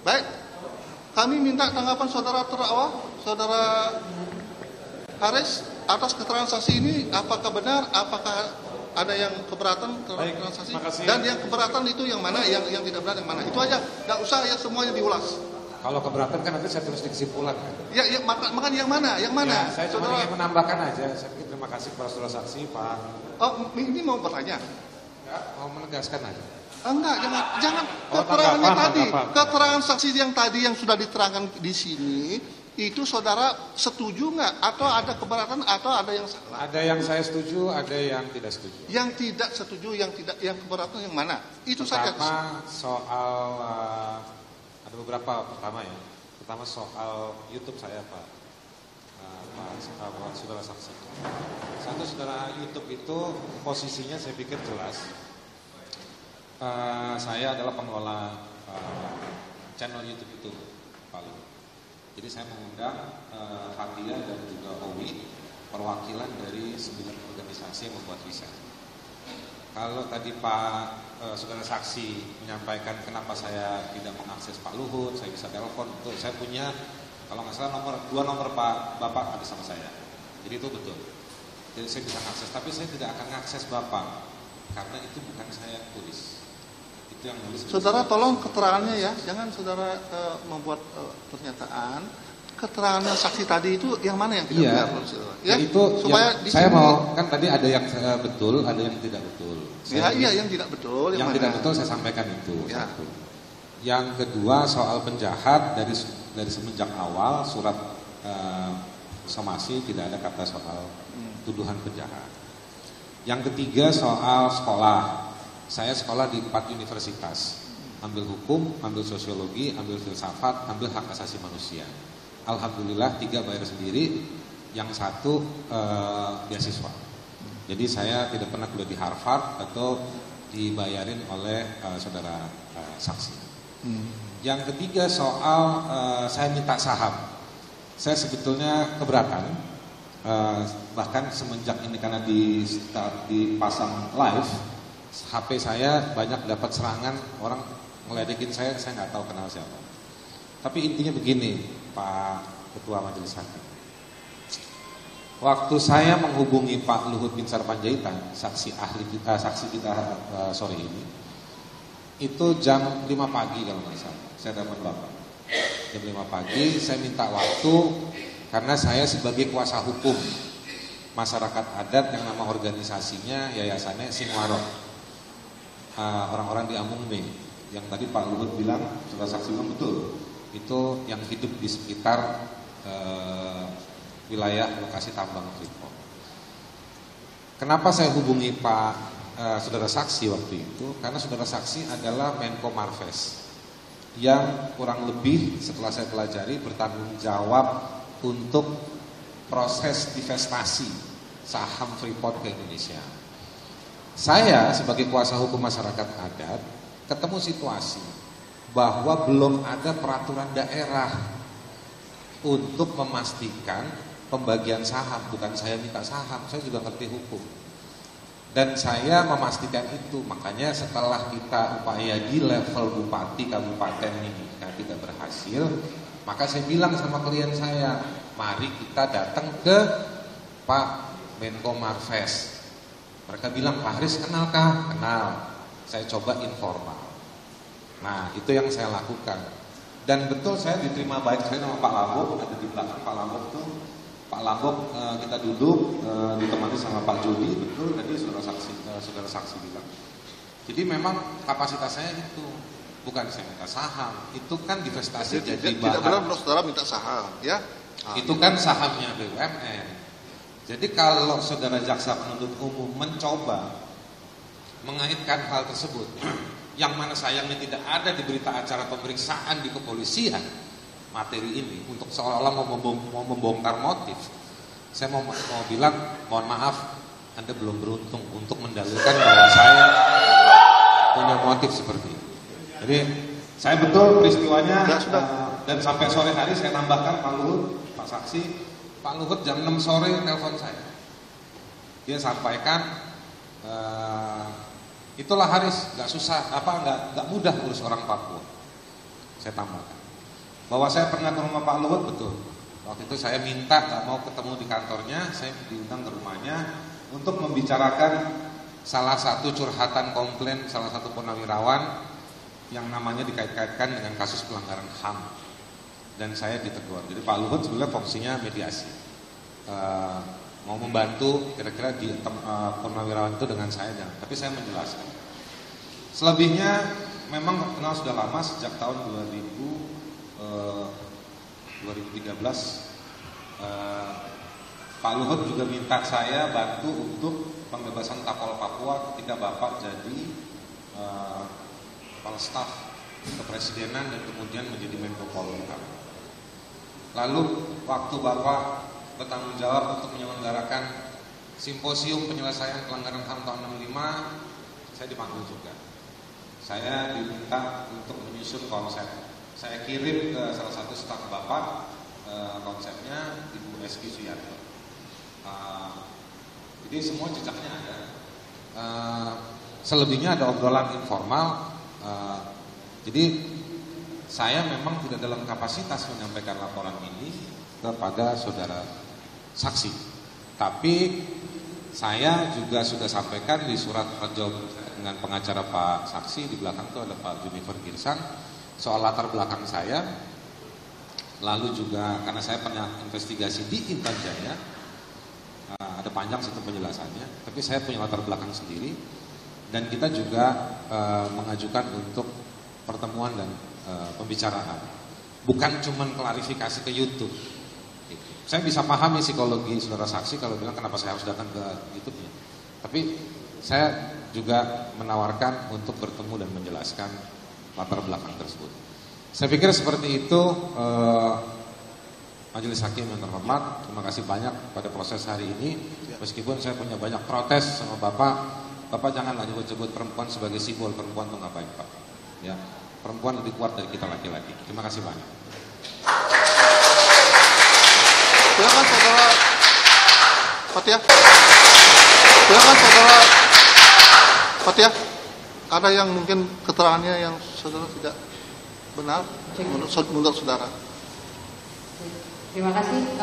Baik, kami minta tanggapan saudara terdakwa, saudara Haris, atas keterangan saksi ini. Apakah benar? Apakah ada yang keberatan terhadap keterangan saksi? Dan yang keberatan itu yang mana? Yang tidak benar yang mana? Itu aja. Nggak usah ya semuanya diulas. Kalau keberatan kan nanti saya tulis di kesimpulan. Ya, makanya yang mana? Yang mana? Ya, saya cuma ingin menambahkan aja. Saya pikir terima kasih kepada saudara saksi, Pak. Oh, ini mau bertanya? Ya, mau menegaskan aja. Enggak, jangan keterangannya tadi. Keterangan saksi yang tadi yang sudah diterangkan di sini, itu saudara setuju nggak? Atau ada keberatan atau ada yang salah? Ada yang saya setuju, ada yang tidak setuju. Yang tidak setuju, yang keberatan yang mana? Itu saja. Pertama soal ada beberapa. Pertama soal YouTube saya, Pak saudara saksi. Satu, saudara YouTube itu posisinya saya pikir jelas. Saya adalah pengelola channel YouTube itu, Pak Luhut. Jadi saya mengundang Fathia dan juga Owi, perwakilan dari 9 organisasi yang membuat visa. Kalau tadi Pak saudara saksi menyampaikan kenapa saya tidak mengakses Pak Luhut, saya bisa telepon, betul. Saya punya, kalau nggak salah dua nomor Pak Bapak ada sama saya. Jadi itu betul. Jadi saya bisa akses, tapi saya tidak akan mengakses Bapak karena itu bukan saya yang tulis. Itu yang nulis. Saudara tolong keterangannya ya, jangan saudara membuat pernyataan. Keterangan saksi tadi itu yang mana yang tidak benar? Ya, itu supaya saya mau kan tadi ada yang betul, ada yang tidak betul. Yang tidak betul. Yang tidak betul saya sampaikan itu. Ya. Satu. Yang kedua soal penjahat dari semenjak awal surat somasi tidak ada kata soal tuduhan penjahat. Yang ketiga soal sekolah. Saya sekolah di 4 universitas. Ambil hukum, ambil sosiologi, ambil filsafat, ambil hak asasi manusia. Alhamdulillah 3 bayar sendiri, yang 1 beasiswa. Jadi saya tidak pernah kuliah di Harvard atau dibayarin oleh saudara saksi. Yang ketiga soal saya minta saham. Saya sebetulnya keberatan, bahkan semenjak ini karena dipasang live, HP saya banyak dapat serangan orang ngeledekin saya nggak tahu kenal siapa. Tapi intinya begini, Pak Ketua Majelis Hakim. Waktu saya menghubungi Pak Luhut Binsar Panjaitan, saksi kita sore ini, itu jam 5 pagi kalau nggak salah. Saya telepon Bapak. Jam 5 pagi saya minta waktu karena saya sebagai kuasa hukum masyarakat adat yang nama organisasinya yayasannya Sinwarok. Orang-orang di Amungme yang tadi Pak Luhut bilang sudah saksi betul. Itu yang hidup di sekitar wilayah lokasi tambang Freeport. Kenapa saya hubungi Pak saudara saksi waktu itu? Karena saudara saksi adalah Menko Marves yang kurang lebih setelah saya pelajari bertanggung jawab untuk proses divestasi saham Freeport ke Indonesia. Saya sebagai kuasa hukum masyarakat adat ketemu situasi bahwa belum ada peraturan daerah untuk memastikan pembagian saham. Bukan saya minta saham, saya juga ngerti hukum. Dan saya memastikan itu. Makanya setelah kita upaya di level bupati, kabupaten ini tidak berhasil, maka saya bilang sama klien saya, mari kita datang ke Pak Menko Marves. Mereka bilang, Pak Haris kenalkah? Kenal. Saya coba informal. Nah, itu yang saya lakukan. Dan betul saya diterima baik. Saya nama Pak Lambok, ada di belakang Pak Lambok tuh. Pak Lambok kita duduk ditemani sama Pak Jody. Betul tadi saudara saksi bilang. Jadi memang kapasitas saya itu bukan saya minta saham. Itu kan divestasi jadi tidak benar saudara minta saham, ya? Itu kan sahamnya BUMN. Jadi kalau saudara jaksa penuntut umum mencoba mengaitkan hal tersebut, yang mana sayangnya tidak ada di berita acara pemeriksaan di kepolisian materi ini untuk seolah-olah mau membongkar motif, saya mau bilang mohon maaf, Anda belum beruntung untuk mendalilkan bahwa saya punya motif seperti itu. Jadi saya betul peristiwanya dan sampai sore hari saya tambahkan Pak Luhut, Pak Saksi. Pak Luhut jam 6 sore telepon saya. Dia sampaikan itulah Haris, nggak susah, nggak mudah urus orang Papua. saya tambahkan. Bahwa saya pernah ke rumah Pak Luhut, betul. Waktu itu saya minta mau ketemu di kantornya, saya diundang ke rumahnya untuk membicarakan salah satu curhatan komplain salah satu purnawirawan yang namanya dikait-kaitkan dengan kasus pelanggaran HAM. Dan saya ditegur. Jadi Pak Luhut sebenarnya fungsinya mediasi. Mau membantu kira-kira di purnawirawan itu dengan saya, tapi saya menjelaskan. Selebihnya memang kenal sudah lama, sejak tahun 2013 Pak Luhut juga minta saya bantu untuk pembebasan Kapol Papua ketika Bapak jadi Kepala Staf Kepresidenan dan kemudian menjadi Menko Polhukam. Lalu waktu Bapak bertanggung jawab untuk menyelenggarakan simposium penyelesaian pelanggaran HAM tahun 65, saya dipanggil juga. Saya diminta untuk menyusun konsep. Saya kirim ke salah satu staf Bapak konsepnya, Ibu Eski Suyanto. Jadi semua jejaknya ada. Selebihnya ada obrolan informal. Jadi saya memang tidak dalam kapasitas menyampaikan laporan ini kepada saudara saksi. Tapi saya juga sudah sampaikan di surat perjawab dengan pengacara Pak Saksi, di belakang itu ada Pak Junifer Girsang, soal latar belakang saya. Lalu juga karena saya pernah investigasi di Intan Jaya, ada panjang situ penjelasannya, tapi saya punya latar belakang sendiri. Dan kita juga mengajukan untuk pertemuan dan pembicaraan, bukan cuma klarifikasi ke YouTube. Saya bisa pahami psikologi saudara saksi kalau bilang kenapa saya harus datang ke YouTube-nya. Tapi saya juga menawarkan untuk bertemu dan menjelaskan latar belakang tersebut. Saya pikir seperti itu. Majelis Hakim yang terhormat, terima kasih banyak pada proses hari ini. Meskipun saya punya banyak protes sama Bapak janganlah nyebut-nyebut perempuan sebagai simbol. Perempuan itu nggak baik, Pak. Ya, perempuan lebih kuat dari kita laki-laki. Terima kasih banyak. Silakan saudara Fathia. Silakan saudara Fathia. Ada yang mungkin keterangannya yang saudara tidak benar menurut saudara. Terima kasih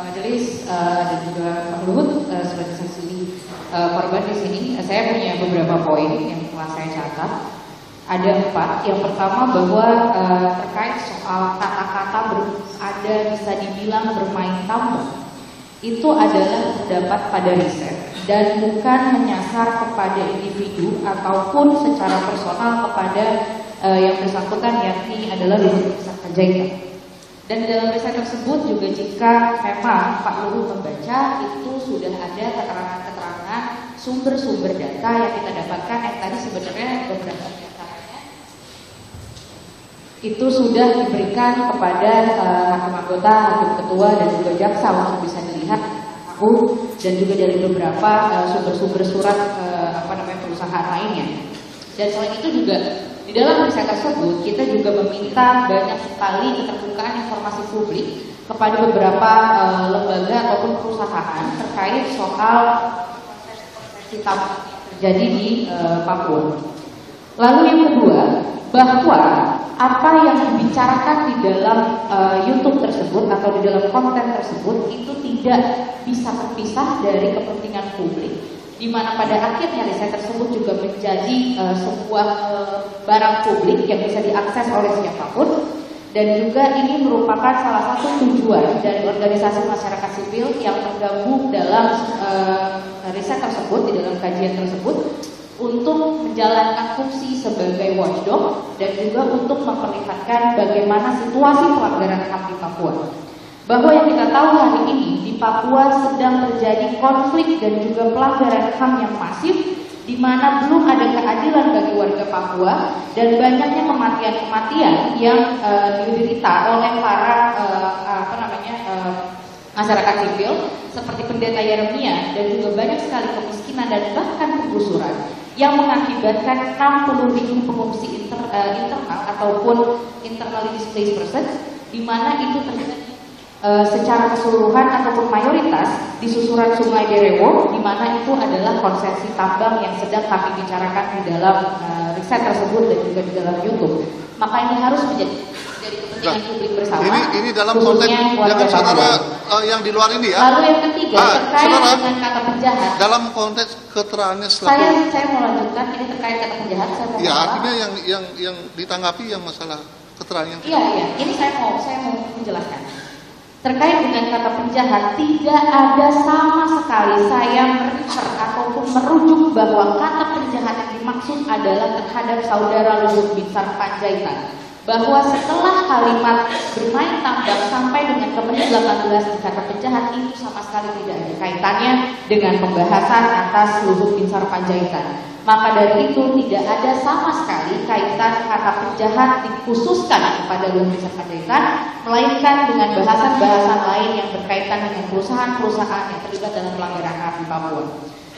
majelis dan juga Pak Luhut sebagai saksi korban di sini. Saya punya beberapa poin yang telah saya catat. Ada 4. Yang pertama bahwa terkait soal kata-kata ada bisa dibilang bermain tambang, itu adalah terdapat pada riset dan bukan menyasar kepada individu ataupun secara personal kepada yang bersangkutan, yakni adalah Luhut Panjaitan. Dan di dalam riset tersebut juga jika memang Pak Luhut membaca, itu sudah ada keterangan-keterangan sumber-sumber data yang kita dapatkan, yang tadi sebenarnya beberapa diantaranya itu sudah diberikan kepada hakim anggota, hakim ketua dan juga jaksa untuk bisa dilihat dan juga dari beberapa sumber-sumber surat perusahaan lainnya. Dan selain itu juga di dalam riset tersebut kita juga meminta banyak sekali keterbukaan informasi publik kepada beberapa lembaga ataupun perusahaan terkait soal proses tambang terjadi di Papua. Lalu yang kedua, bahwa apa yang dibicarakan di dalam YouTube tersebut atau di dalam konten tersebut itu tidak bisa terpisah dari kepentingan publik, di mana pada akhirnya riset tersebut juga menjadi sebuah barang publik yang bisa diakses oleh siapapun, dan juga ini merupakan salah satu tujuan dari organisasi masyarakat sipil yang tergabung dalam riset tersebut, di dalam kajian tersebut, untuk menjalankan fungsi sebagai watchdog dan juga untuk memperlihatkan bagaimana situasi pelanggaran HAM di Papua. Bahwa yang kita tahu hari ini di Papua sedang terjadi konflik dan juga pelanggaran HAM yang masif, di mana belum ada keadilan bagi warga Papua dan banyaknya kematian-kematian yang diderita oleh para masyarakat sipil seperti Pendeta Yeremia, dan juga banyak sekali kemiskinan dan bahkan penggusuran yang mengakibatkan 60.000 pengungsi internal ataupun internally displaced persons, di mana itu terjadi secara keseluruhan ataupun mayoritas di susuran Sungai Derewo, di mana itu adalah konsesi tambang yang sedang kami bicarakan di dalam riset tersebut dan juga di dalam YouTube. Maka ini harus menjadi kepentingan publik bersama. Ini dalam konteks jangan saudara yang di luar ini ya. Lalu yang ketiga terkait saudara, dengan kata penjahat. Dalam konteks keterangannya selaku. Saya mau lanjutkan ini terkait kata penjahat. Saya mau artinya yang ditanggapi yang masalah keterangan. Iya. Ini saya mau menjelaskan. Terkait dengan kata penjahat, tidak ada sama sekali saya merefer ataupun merujuk bahwa kata penjahat yang dimaksud adalah terhadap saudara Luhut Binsar Panjaitan. Bahwa setelah kalimat bermain tambak sampai dengan ke menit 18 di kata penjahat itu sama sekali tidak ada kaitannya dengan pembahasan atas Luhut Binsar Panjaitan. Maka dari itu tidak ada sama sekali kaitan kata penjahat dikhususkan kepada Luhut Binsar Panjaitan, melainkan dengan bahasan-bahasan lain yang berkaitan dengan perusahaan-perusahaan yang terlibat dalam pelanggaran HAM di Papua.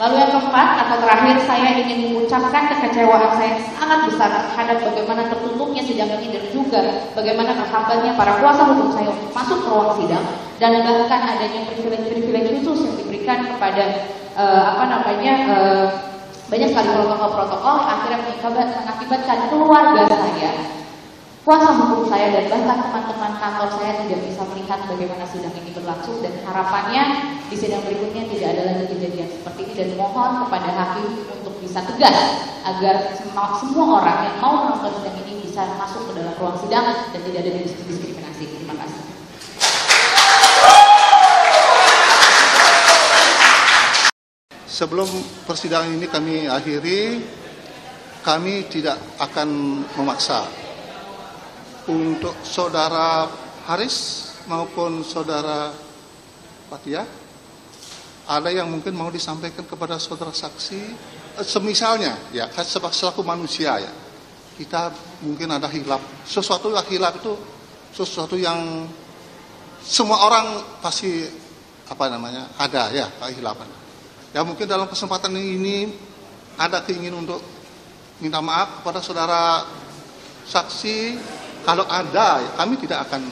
Lalu yang keempat atau terakhir, saya ingin mengucapkan kekecewaan saya sangat besar terhadap bagaimana tertutupnya sidang ini dan juga bagaimana terhambatnya para kuasa hukum saya untuk masuk ke ruang sidang dan bahkan adanya privilege khusus yang diberikan kepada banyak sekali protokol-protokol yang akhirnya mengakibatkan keluarga saya, kuasa hukum saya dan bahkan teman-teman kantor saya tidak bisa melihat bagaimana sidang ini berlangsung dan harapannya di sidang berikutnya tidak ada lagi kejadian seperti ini dan mohon kepada hakim untuk bisa tegas agar semua orang yang mau menonton sidang ini bisa masuk ke dalam ruang sidang dan tidak ada diskriminasi. Terima kasih. Sebelum persidangan ini kami akhiri, kami tidak akan memaksa untuk saudara Haris maupun saudara Fathia. Ada yang mungkin mau disampaikan kepada saudara saksi, semisalnya ya, selaku manusia ya, kita mungkin ada hilaf. Sesuatu yang hilaf itu sesuatu yang semua orang pasti ada ya kehilafan. Ya mungkin dalam kesempatan ini ada keinginan untuk minta maaf kepada saudara saksi. Kalau ada, kami tidak akan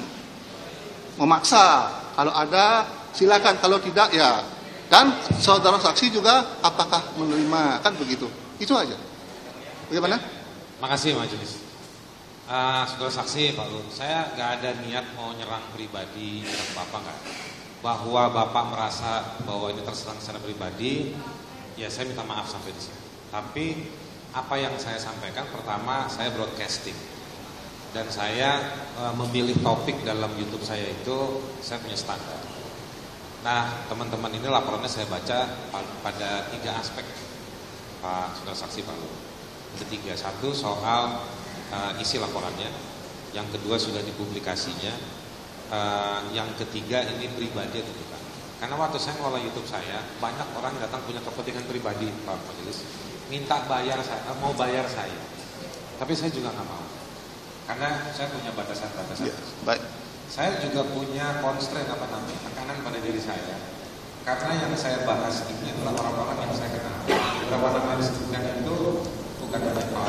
memaksa. Kalau ada, silakan. Kalau tidak, ya. Dan saudara saksi juga apakah menerima, kan begitu. Itu aja. Bagaimana? Makasih majelis. Saudara saksi Pak Luhut, saya nggak ada niat mau nyerang pribadi Bapak nggak. Bahwa Bapak merasa bahwa ini terserang secara pribadi, ya saya minta maaf sampai di sini. Tapi apa yang saya sampaikan, pertama saya broadcasting dan saya memilih topik dalam YouTube saya itu saya punya standar. Nah teman-teman ini laporannya saya baca pada 3 aspek Pak saudara saksi Pak Luhut. Ada 3, satu soal isi laporannya, yang kedua sudah dipublikasinya. Yang ketiga ini pribadi atau bukan. Karena waktu saya ngelola YouTube saya, banyak orang yang datang punya kepentingan pribadi Pak Majelis, minta bayar saya, mau bayar saya. Tapi saya juga nggak mau, karena saya punya batasan-batasan. Ya, baik. Saya juga punya constraint tekanan pada diri saya. Karena yang saya bahas ini adalah orang-orang yang saya kenal. Beberapa nama yang disebutkan itu bukan hanya Pak,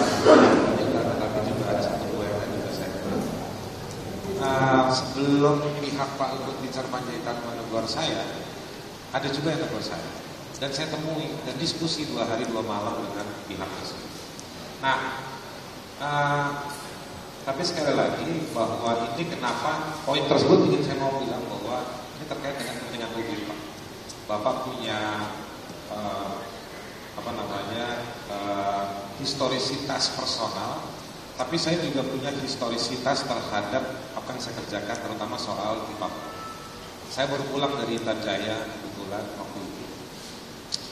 tetapi juga ada satu yang juga saya kenal. Sebelum pihak Pak Luhut Binsar Panjaitan menegur saya, ada juga yang menegur saya, dan saya temui dan diskusi 2 hari 2 malam dengan pihak tersebut. Nah, tapi sekali lagi bahwa ini kenapa poin tersebut ingin saya mau bilang bahwa ini terkait dengan kepentingan publik Pak. Bapak punya historisitas personal. Tapi saya juga punya historisitas terhadap apa yang saya kerjakan, terutama soal di Papua. Saya baru pulang dari Intan Jaya kebetulan waktu itu.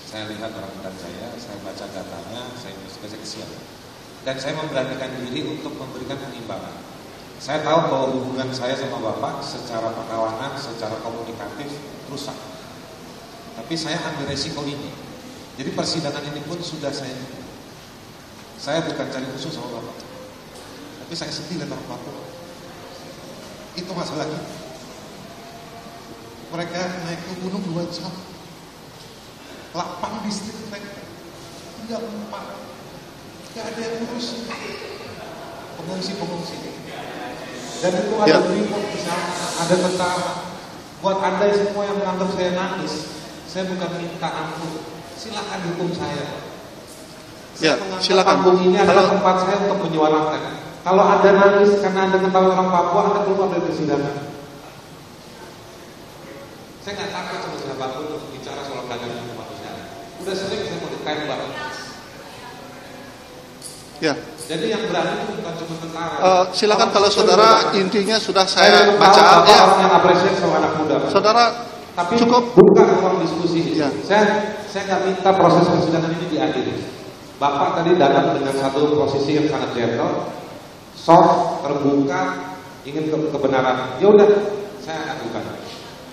Saya lihat orang Intan Jaya, saya baca datanya, saya baca kesian. Dan saya memberanikan diri untuk memberikan penimbangan. Saya tahu bahwa hubungan saya sama Bapak secara perkawanan, secara komunikatif rusak. Tapi saya ambil resiko ini. Jadi persidangan ini pun sudah saya bukan cari musuh sama Bapak. Tapi saya sedih lihat orang Papua. Itu masalahnya. Mereka naik ke gunung 2 jam. 8 distrik mereka. 3, 4. Gak ada yang ngurus. Pengungsi. Dan itu ada berita di sana, ada tentara. Buat Anda semua yang menganggap saya nangis, saya bukan minta ampun. Silakan hukum saya. Saya menganggap panggung ini adalah tempat saya untuk menyuarakan. Kalau Anda nangis karena Anda ketahui orang Papua, Anda keluar dari persidangan. Saya nggak takut sama siapapun untuk bicara soal keadilan kemanusiaan. Udah sering saya mau ditembak. Ya. Jadi yang berani itu bukan cuma tentara. Silakan kalau saudara, intinya sudah saya baca. Ya. Orang yang apresiasi sama anak muda. Saudara, tapi cukup bukan ruang diskusi. Ya. Saya nggak minta proses persidangan ini diadili. Bapak tadi datang dengan satu posisi yang sangat gentle, soft, terbuka, ingin kebenaran. Ya udah, saya akan bukan.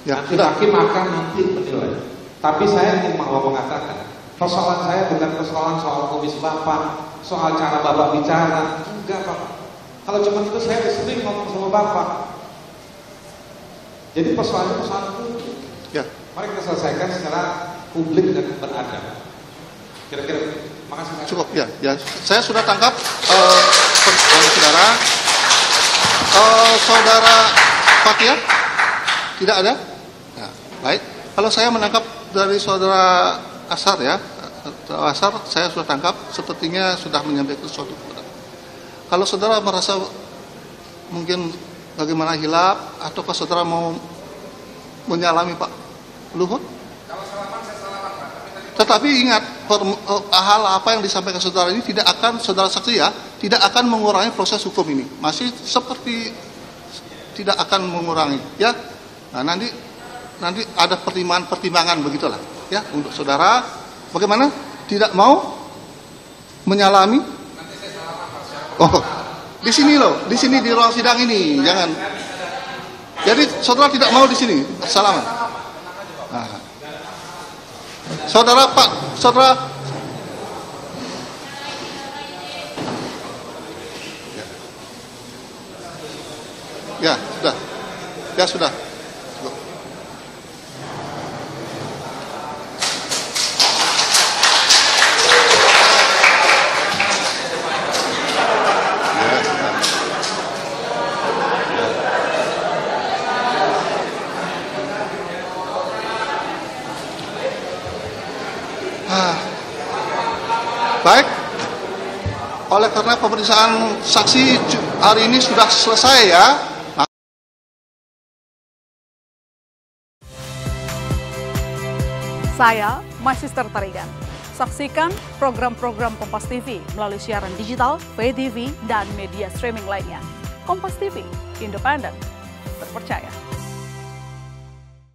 Ya, nanti hakim akan nanti menilai. Tapi saya ingin mau mengatakan, persoalan saya bukan persoalan soal komisi Bapak, soal cara Bapak bicara. Enggak, Pak. Kalau cuma itu saya sering ngomong sama Bapak. Jadi persoalannya persoalan publik. Ya. Mari kita selesaikan secara publik dan beradab. Kira-kira, makasih. Cukup ya. Ya, saya sudah tangkap saudara. Saudara Fatia tidak ada. Ya, baik. Kalau saya menangkap dari saudara Asar ya, Asar saya sudah tangkap. Sepertinya sudah menyampaikan sesuatu kepada. Kalau saudara merasa mungkin bagaimana hilaf, ataukah saudara mau menyalami Pak Luhut? Tetapi ingat, hal apa yang disampaikan saudara ini tidak akan, saudara saksi ya, tidak akan mengurangi proses hukum ini. Masih seperti tidak akan mengurangi, ya. Nah, nanti ada pertimbangan begitulah, ya, untuk saudara. Bagaimana? Tidak mau menyalami? Oh, di sini loh, di sini di ruang sidang ini, jangan. Jadi saudara tidak mau di sini, salaman. Nah. Saudara Pak, saudara. Ya, sudah. Ya, sudah. Baik, oleh karena pemeriksaan saksi hari ini sudah selesai ya. Saya Magister Tarigan. Saksikan program-program Kompas TV melalui siaran digital, pay TV, dan media streaming lainnya. Kompas TV, independen, terpercaya.